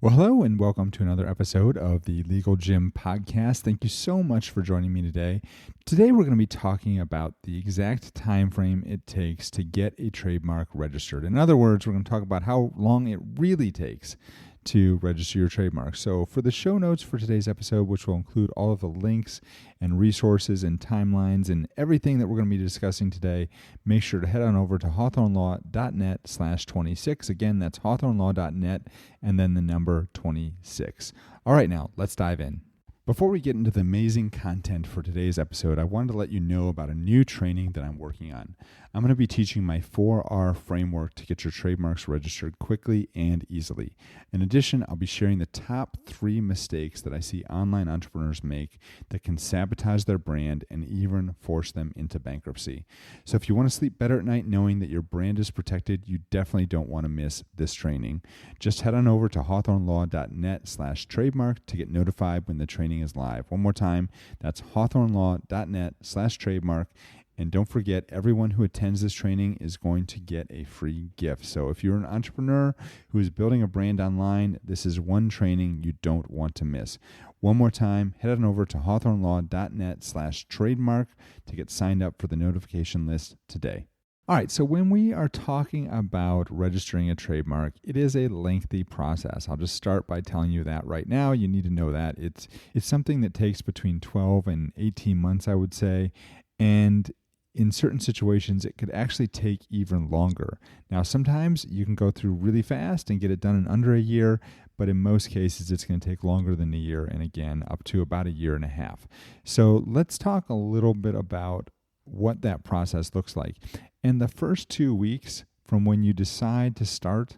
Well, hello and welcome to another episode of the Legal Gym podcast. Thank you so much for joining me today. Today we're going to be talking about the exact time frame it takes to get a trademark registered. In other words, we're going to talk about how long it really takes to register your trademark. So for the show notes for today's episode, which will include all of the links and resources and timelines and everything that we're going to be discussing today, make sure to head on over to hawthornelaw.net/26. Again, that's hawthornelaw.net and then the number 26. All right, now let's dive in. Before we get into the amazing content for today's episode, I wanted to let you know about a new training that I'm working on. I'm going to be teaching my 4R framework to get your trademarks registered quickly and easily. In addition, I'll be sharing the top 3 mistakes that I see online entrepreneurs make that can sabotage their brand and even force them into bankruptcy. So if you want to sleep better at night knowing that your brand is protected, you definitely don't want to miss this training. Just head on over to hawthornelaw.net/trademark to get notified when the training is live. One more time, that's hawthornelaw.net/trademark. And don't forget, everyone who attends this training is going to get a free gift. So if you're an entrepreneur who is building a brand online, this is one training you don't want to miss. One more time, head on over to hawthornelaw.net/trademark to get signed up for the notification list today. All right, so when we are talking about registering a trademark, it is a lengthy process. I'll just start by telling you that right now. You need to know that. It's something that takes between 12 and 18 months, I would say. And in certain situations, it could actually take even longer. Now, sometimes you can go through really fast and get it done in under a year, but in most cases, it's going to take longer than a year, and again, up to about a year and a half. So let's talk a little bit about what that process looks like. And the first 2 weeks from when you decide to start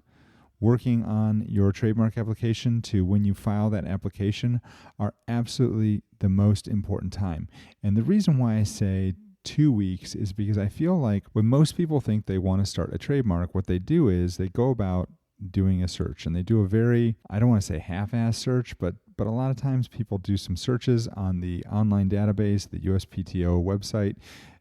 working on your trademark application to when you file that application are absolutely the most important time. And the reason why I say 2 weeks is because I feel like when most people think they want to start a trademark, what they do is they go about doing a search, and they do a very, I don't want to say half-ass search, but a lot of times people do some searches on the online database, the USPTO website.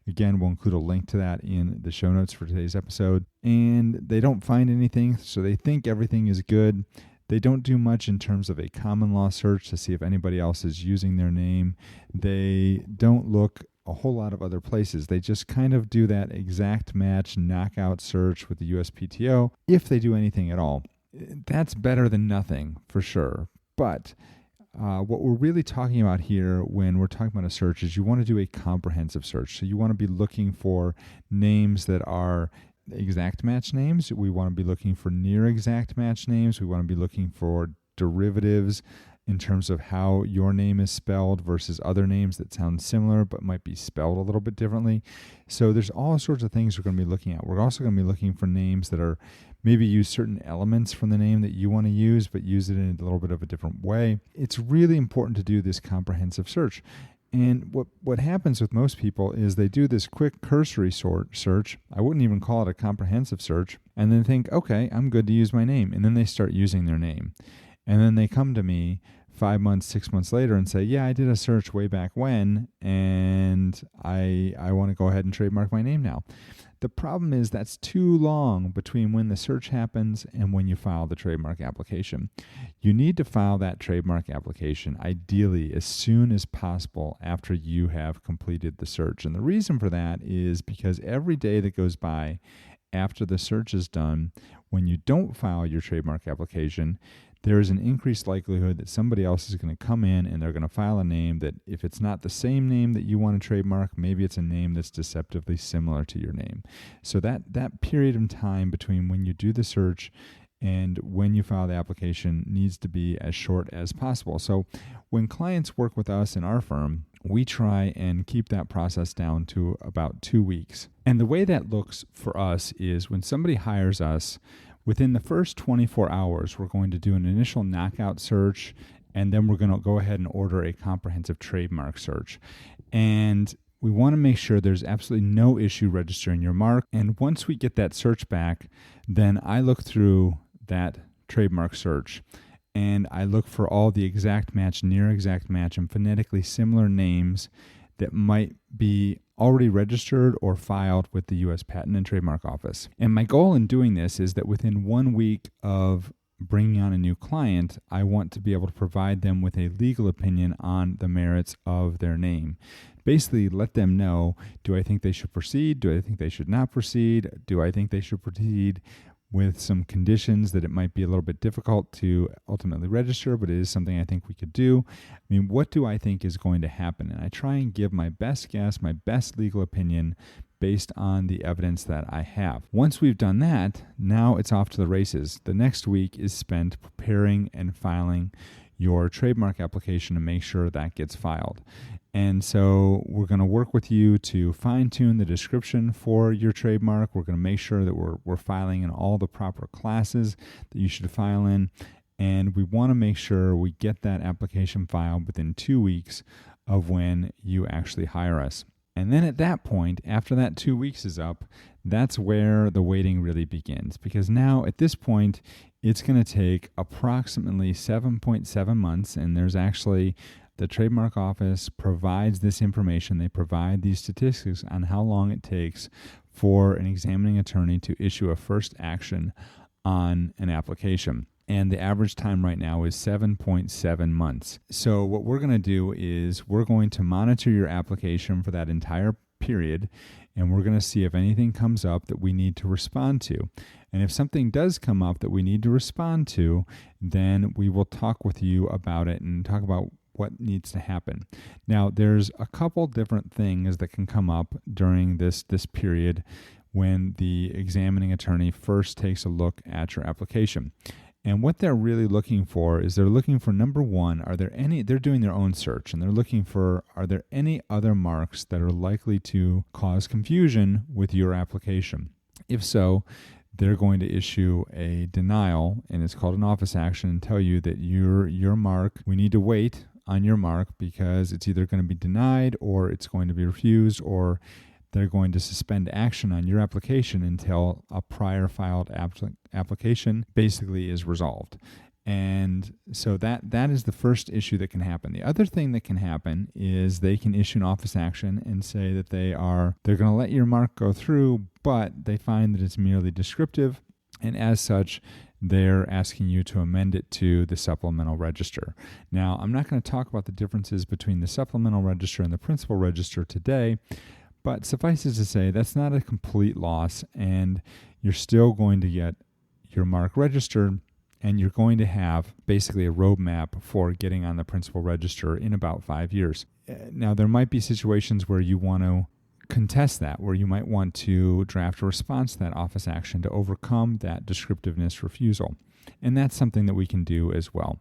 Again, we'll include a link to that in the show notes for today's episode. And they don't find anything, so they think everything is good. They don't do much in terms of a common law search to see if anybody else is using their name. They don't look a whole lot of other places. They just kind of do that exact match knockout search with the USPTO, if they do anything at all. That's better than nothing, for sure. But what we're really talking about here when we're talking about a search is you want to do a comprehensive search. So you want to be looking for names that are exact match names. We want to be looking for near exact match names. We want to be looking for derivatives in terms of how your name is spelled versus other names that sound similar but might be spelled a little bit differently. So there's all sorts of things we're going to be looking at. We're also going to be looking for names that are maybe use certain elements from the name that you want to use, but use it in a little bit of a different way. It's really important to do this comprehensive search. And what happens with most people is they do this quick cursory search. I wouldn't even call it a comprehensive search. And then think, okay, I'm good to use my name. And then they start using their name. And then they come to me 5 months, 6 months later and say, yeah, I did a search way back when, and I want to go ahead and trademark my name now. The problem is that's too long between when the search happens and when you file the trademark application. You need to file that trademark application ideally as soon as possible after you have completed the search. And the reason for that is because every day that goes by after the search is done, when you don't file your trademark application, there is an increased likelihood that somebody else is going to come in and they're going to file a name that, if it's not the same name that you want to trademark, maybe it's a name that's deceptively similar to your name. So that period of time between when you do the search and when you file the application needs to be as short as possible. So when clients work with us in our firm, we try and keep that process down to about 2 weeks. And the way that looks for us is when somebody hires us, within the first 24 hours, we're going to do an initial knockout search, and then we're going to go ahead and order a comprehensive trademark search. And we want to make sure there's absolutely no issue registering your mark. And once we get that search back, then I look through that trademark search, and I look for all the exact match, near exact match, and phonetically similar names that might be already registered or filed with the U.S. Patent and Trademark Office. And my goal in doing this is that within 1 week of bringing on a new client, I want to be able to provide them with a legal opinion on the merits of their name. Basically, let them know, do I think they should proceed? Do I think they should not proceed? Do I think they should proceed with some conditions that it might be a little bit difficult to ultimately register, but it is something I think we could do? I mean, what do I think is going to happen? And I try and give my best guess, my best legal opinion based on the evidence that I have. Once we've done that, now it's off to the races. The next week is spent preparing and filing your trademark application to make sure that gets filed. And so we're going to work with you to fine-tune the description for your trademark. We're going to make sure that we're filing in all the proper classes that you should file in. And we want to make sure we get that application filed within 2 weeks of when you actually hire us. And then at that point, after that 2 weeks is up, that's where the waiting really begins. Because now at this point, it's going to take approximately 7.7 months. And there's actually, the trademark office provides this information. They provide these statistics on how long it takes for an examining attorney to issue a first action on an application. And the average time right now is 7.7 months. So what we're going to do is we're going to monitor your application for that entire period, and we're going to see if anything comes up that we need to respond to. And if something does come up that we need to respond to, then we will talk with you about it and talk about what needs to happen. Now, there's a couple different things that can come up during this period when the examining attorney first takes a look at your application. And what they're really looking for is they're looking for, number one, they're doing their own search, and they're looking for, are there any other marks that are likely to cause confusion with your application? If so, they're going to issue a denial, and it's called an office action, and tell you that your mark, we need to wait on your mark because it's either going to be denied or it's going to be refused, or they're going to suspend action on your application until a prior filed application basically is resolved. And so that is the first issue that can happen. The other thing that can happen is they can issue an office action and say that they're going to let your mark go through, but they find that it's merely descriptive, and as such, they're asking you to amend it to the supplemental register. Now, I'm not going to talk about the differences between the supplemental register and the principal register today, but suffice it to say, that's not a complete loss, and you're still going to get your mark registered, and you're going to have basically a roadmap for getting on the principal register in about 5 years. Now, there might be situations where you want to contest that, where you might want to draft a response to that office action to overcome that descriptiveness refusal, and that's something that we can do as well.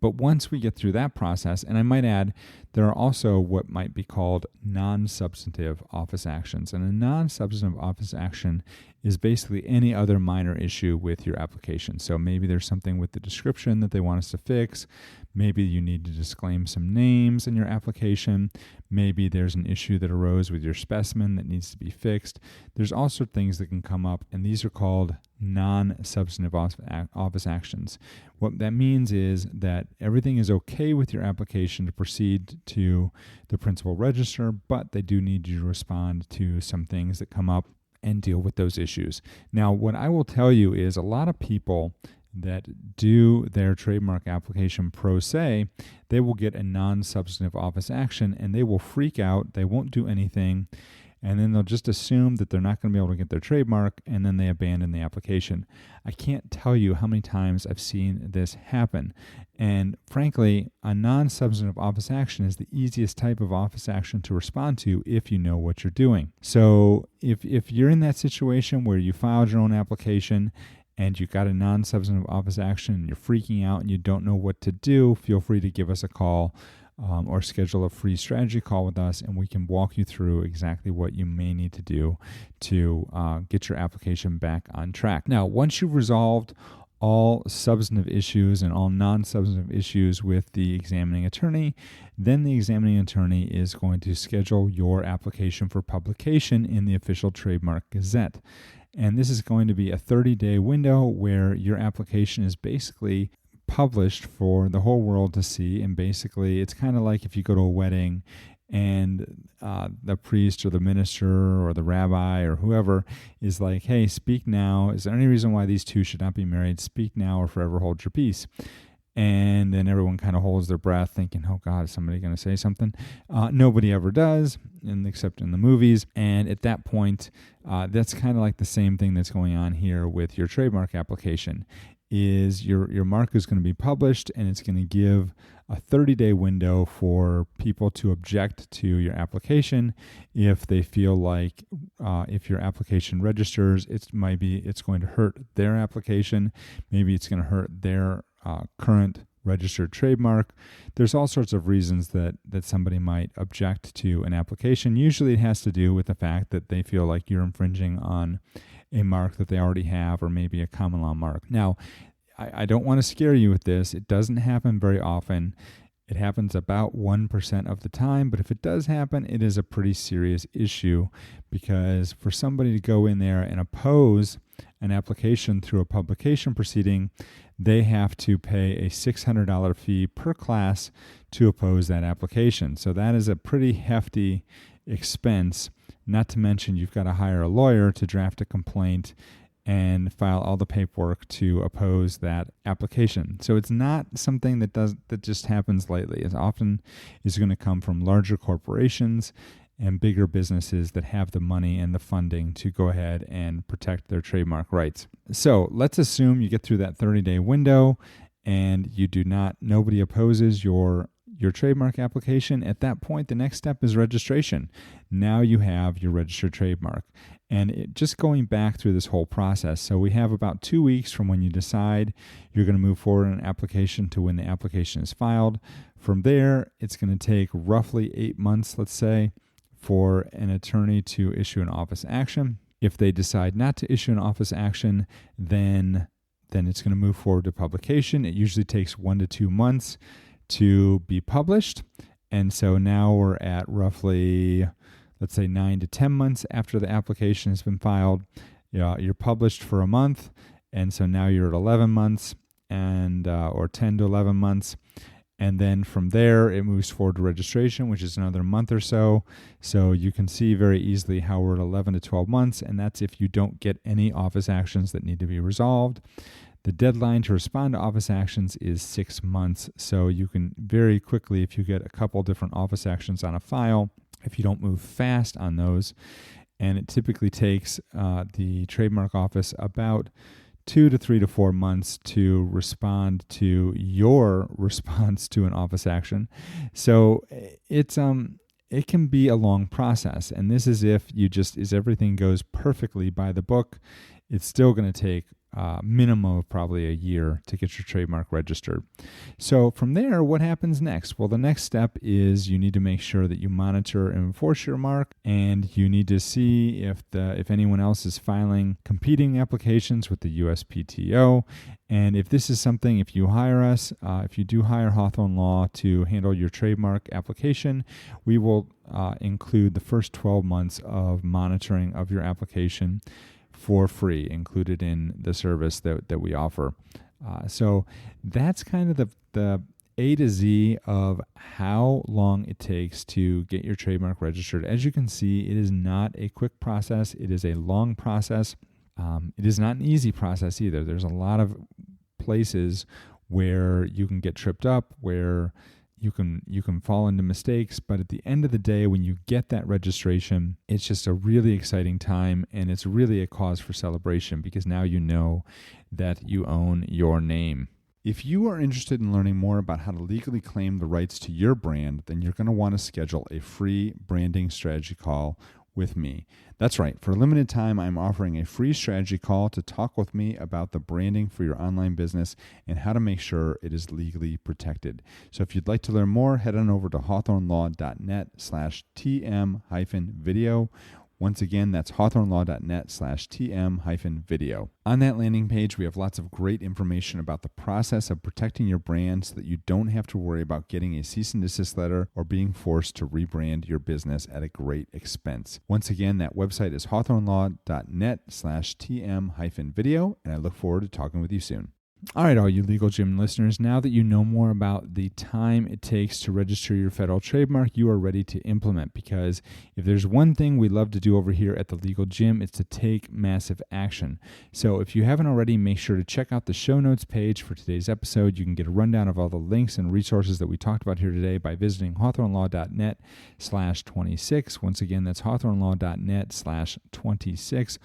But once we get through that process, and I might add, there are also what might be called non-substantive office actions. And a non-substantive office action is basically any other minor issue with your application. So maybe there's something with the description that they want us to fix. Maybe you need to disclaim some names in your application. Maybe there's an issue that arose with your specimen that needs to be fixed. There's all sorts of things that can come up, and these are called non-substantive office actions. What that means is that everything is okay with your application to proceed to the principal register, but they do need you to respond to some things that come up and deal with those issues. Now, what I will tell you is a lot of people that do their trademark application pro se, they will get a non-substantive office action and they will freak out. They won't do anything. And then they'll just assume that they're not going to be able to get their trademark, and then they abandon the application. I can't tell you how many times I've seen this happen. And frankly, a non-substantive office action is the easiest type of office action to respond to if you know what you're doing. So if you're in that situation where you filed your own application and you got a non-substantive office action and you're freaking out and you don't know what to do, feel free to give us a call. Or schedule a free strategy call with us, and we can walk you through exactly what you may need to do to get your application back on track. Now, once you've resolved all substantive issues and all non-substantive issues with the examining attorney, then the examining attorney is going to schedule your application for publication in the official Trademark Gazette. And this is going to be a 30-day window where your application is basically published for the whole world to see. And basically, it's kind of like if you go to a wedding and the priest or the minister or the rabbi or whoever is like, hey, speak now. Is there any reason why these two should not be married? Speak now or forever hold your peace. And then everyone kind of holds their breath thinking, oh God, is somebody going to say something? Nobody ever does, except in the movies. And at that point, that's kind of like the same thing that's going on here with your trademark application. Is your mark is going to be published, and it's going to give a 30-day window for people to object to your application if they feel like if your application registers, it's going to hurt their application. Maybe it's going to hurt their current registered trademark. There's all sorts of reasons that somebody might object to an application. Usually it has to do with the fact that they feel like you're infringing on a mark that they already have, or maybe a common law mark. Now, I don't want to scare you with this. It doesn't happen very often. It happens about 1% of the time, but if it does happen, it is a pretty serious issue, because for somebody to go in there and oppose an application through a publication proceeding, they have to pay a $600 fee per class to oppose that application. So that is a pretty hefty expense, not to mention you've got to hire a lawyer to draft a complaint and file all the paperwork to oppose that application. So it's not something that just happens lightly. It often is going to come from larger corporations and bigger businesses that have the money and the funding to go ahead and protect their trademark rights. So let's assume you get through that 30-day window and nobody opposes your trademark application. At that point, the next step is registration. Now you have your registered trademark. And just going back through this whole process, so we have about 2 weeks from when you decide you're going to move forward in an application to when the application is filed. From there, it's going to take roughly 8 months, let's say, for an attorney to issue an office action. If they decide not to issue an office action, then it's going to move forward to publication. It usually takes 1 to 2 months to be published. And so now we're at roughly, let's say 9 to 10 months after the application has been filed. You're published for a month, and so now you're at 11 months and or 10 to 11 months. And then from there, it moves forward to registration, which is another month or so. So you can see very easily how we're at 11 to 12 months, and that's if you don't get any office actions that need to be resolved. The deadline to respond to office actions is 6 months. So you can very quickly, if you get a couple different office actions on a file, if you don't move fast on those, and it typically takes the trademark office about 2 to 3 to 4 months to respond to your response to an office action. So it can be a long process, and this is if everything goes perfectly by the book. It's still going to take minimum of probably a year to get your trademark registered. So from there, what happens next? Well, the next step is you need to make sure that you monitor and enforce your mark, and you need to see if anyone else is filing competing applications with the USPTO. And if this is something, if you hire us, if you do hire Hawthorne Law to handle your trademark application, we will include the first 12 months of monitoring of your application for free, included in the service that we offer. So that's kind of the A to Z of how long it takes to get your trademark registered. As you can see, it is not a quick process. It is a long process. It is not an easy process either. There's a lot of places where you can get tripped up, where you can fall into mistakes, but at the end of the day, when you get that registration, it's just a really exciting time, and it's really a cause for celebration, because now you know that you own your name. If you are interested in learning more about how to legally claim the rights to your brand, then you're going to want to schedule a free branding strategy call with me. That's right. For a limited time, I'm offering a free strategy call to talk with me about the branding for your online business and how to make sure it is legally protected. So if you'd like to learn more, head on over to hawthornelaw.net/TM-video. Once again, that's hawthornelaw.net/TM-video. On that landing page, we have lots of great information about the process of protecting your brand so that you don't have to worry about getting a cease and desist letter or being forced to rebrand your business at a great expense. Once again, that website is hawthornelaw.net/TM-video, and I look forward to talking with you soon. All right, all you Legal Gym listeners, now that you know more about the time it takes to register your federal trademark, you are ready to implement, because if there's one thing we love to do over here at the Legal Gym, it's to take massive action. So if you haven't already, make sure to check out the show notes page for today's episode. You can get a rundown of all the links and resources that we talked about here today by visiting hawthornelaw.net/26. Once again, that's hawthornelaw.net/26.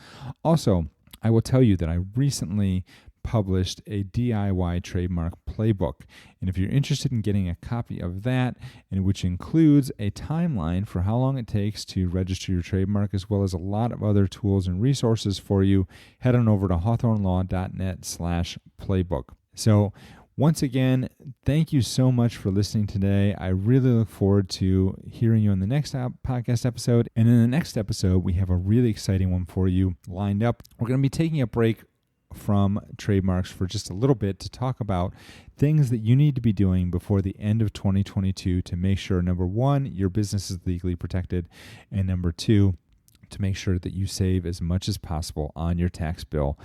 Also, I will tell you that I recently published a DIY trademark playbook. And if you're interested in getting a copy of that, and which includes a timeline for how long it takes to register your trademark, as well as a lot of other tools and resources for you, head on over to hawthornelaw.net/playbook. So once again, thank you so much for listening today. I really look forward to hearing you on the next podcast episode. And in the next episode, we have a really exciting one for you lined up. We're going to be taking a break from trademarks for just a little bit to talk about things that you need to be doing before the end of 2022 to make sure, number one, your business is legally protected, and number two, to make sure that you save as much as possible on your tax bill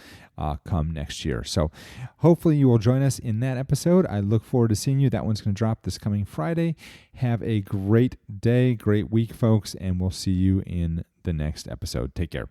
come next year. So hopefully you will join us in that episode. I look forward to seeing you. That one's going to drop this coming Friday. Have a great day, great week, folks, and we'll see you in the next episode. Take care.